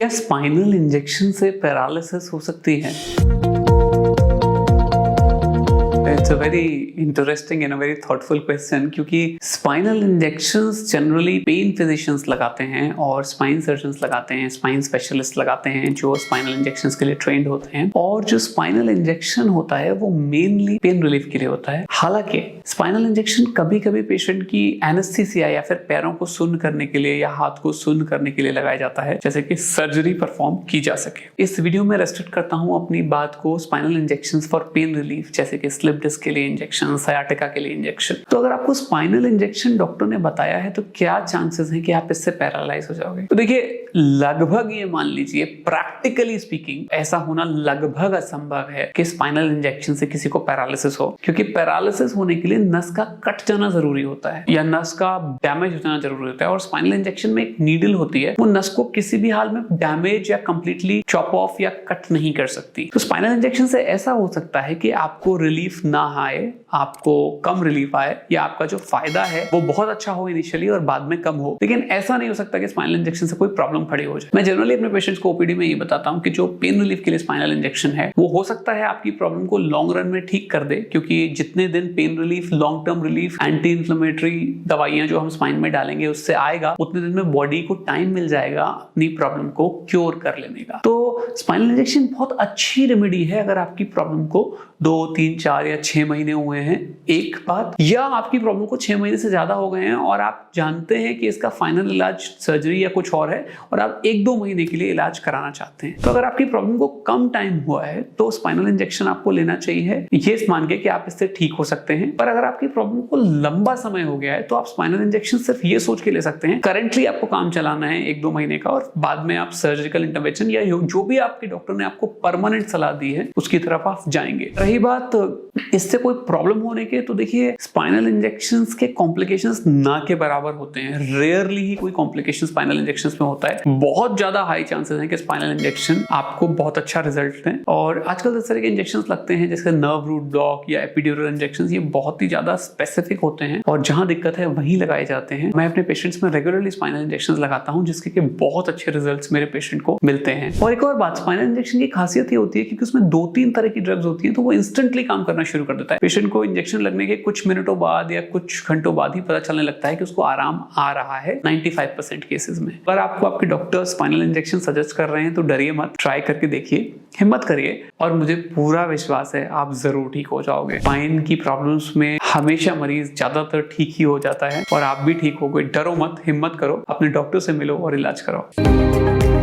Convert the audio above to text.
क्या spinal injection से paralysis हो सकती है? It's a very interesting and a very thoughtful question, क्योंकि spinal injections generally pain physicians लगाते हैं और स्पाइन सर्जन्स लगाते हैं, स्पाइन स्पेशलिस्ट लगाते हैं जो स्पाइनल इंजेक्शंस के लिए ट्रेंड होते हैं। और जो स्पाइनल इंजेक्शन होता है वो मेनली पेन रिलीफ के लिए होता है। हालांकि स्पाइनल इंजेक्शन कभी कभी पेशेंट की एनेस्थीसिया या फिर पैरों को सुन्न करने के लिए या हाथ को सुन्न करने के लिए लगाया जाता है, जैसे कि सर्जरी परफॉर्म की जा सके। इस वीडियो में रेस्ट्रिक्ट करता हूं अपनी बात को spinal injections for pain relief, जैसे कि स्लिप डिस्क के लिए इंजेक्शन, सयाटिका के लिए इंजेक्शन। तो अगर आपको स्पाइनल इंजेक्शन डॉक्टर ने बताया है तो क्या चांसेस हैं कि आप इससे पैरालाइज हो जाओगे? तो देखिए, लगभग ये मान लीजिए प्रैक्टिकली स्पीकिंग ऐसा होना लगभग असंभव है कि स्पाइनल इंजेक्शन से किसी को पैरालिसिस हो, क्योंकि पैरालिसिस होने के लिए नस का कट जाना जरूरी होता है या नस का डैमेज हो जाना जरूरी होता है। और स्पाइनल इंजेक्शन में एक नीडल होती है, वो नस को किसी भी हाल में डैमेज या कंप्लीटली चॉप ऑफ या कट नहीं कर सकती। तो स्पाइनल इंजेक्शन से ऐसा हो सकता है कि आपको रिलीफ ना आए, आपको कम रिलीफ आए, या आपका जो फायदा है वो बहुत अच्छा हो इनिशियली और बाद में कम हो। लेकिन ऐसा नहीं हो सकता कि स्पाइनल इंजेक्शन से कोई प्रॉब्लम खड़ी हो जाए। मैं जनरली अपने पेशेंट्स को ओपीडी में ये बताता हूं कि जो पेन रिलीफ के लिए स्पाइनल इंजेक्शन है वो हो सकता है आपकी प्रॉब्लम को लॉन्ग रन में ठीक कर दे, क्योंकि जितने दिन pain relief, long term relief, anti inflammatory दवाइयां जो हम स्पाइन में डालेंगे उससे आएगा, उतने दिन में बॉडी को टाइम मिल जाएगा अपनी प्रॉब्लम को क्योर कर लेने का। तो स्पाइनल इंजेक्शन बहुत अच्छी रेमेडी है अगर आपकी प्रॉब्लम को 2, 3, 4 या 6 महीने हुए हैं एक बात, या आपकी प्रॉब्लम को 6 महीने से ज्यादा हो गए हैं और आप जानते हैं कि इसका फाइनल इलाज सर्जरी या कुछ और है और आप 1-2 महीने के लिए इलाज कराना चाहते हैं। तो अगर आपकी प्रॉब्लम को कम टाइम हुआ है तो स्पाइनल इंजेक्शन आपको लेना चाहिए, ये मान के कि आप इससे ठीक हो सकते हैं। पर अगर आपकी प्रॉब्लम को लंबा समय हो गया है तो आप स्पाइनल इंजेक्शन सिर्फ ये सोच के ले सकते हैं करेंटली आपको काम चलाना है 1-2 महीने का, और बाद में आप सर्जिकल इंटरवेंशन या जो भी आपके डॉक्टर ने आपको परमानेंट सलाह दी है उसकी तरफ आप जाएंगे। रही बात इससे कोई प्रॉब्लम होने के, तो देखिए स्पाइनल इंजेक्शंस के कॉम्प्लिकेशंस ना के बराबर होते हैं। रेयरली ही कोई कॉम्प्लिकेशन स्पाइनल इंजेक्शंस में होता है। बहुत ज्यादा हाई चांसेस हैं कि स्पाइनल इंजेक्शन आपको बहुत अच्छा रिजल्ट दें। और आजकल इस तरह के इंजेक्शंस लगते हैं जैसे नर्व रूट ब्लॉक या एपिड्यूरल इंजेक्शंस, ये बहुत ही ज्यादा स्पेसिफिक होते हैं और जहां दिक्कत है वहीं लगाए जाते हैं। मैं अपने पेशेंट्स में रेगुलरली स्पाइनल इंजेक्शंस लगाता हूं जिसके कि बहुत अच्छे रिजल्ट्स मेरे पेशेंट को मिलते हैं। और एक और बात, स्पाइनल इंजेक्शन की खासियत ये होती है कि उसमें 2-3 तरह की ड्रग्स होती हैं, तो वो इंस्टेंटली काम करना शुरू कर देता है। पेशेंट को इंजेक्शन लगने के कुछ मिनटों बाद या कुछ घंटों बाद ही पता चलने लगता है कि उसको आराम आ रहा है 95% केसेस में। अगर आपको आपके डॉक्टर स्पाइनल इंजेक्शन सजेस्ट कर रहे हैं तो डरिए मत, ट्राई करके देखिए, हिम्मत करिए और मुझे पूरा विश्वास है आप जरूर ठीक हो जाओगे। स्पाइन की प्रॉब्लम्स में हमेशा मरीज ज्यादातर ठीक ही हो जाता है और आप भी ठीक हो गए। डरो मत, हिम्मत करो, अपने डॉक्टर से मिलो और इलाज कराओ।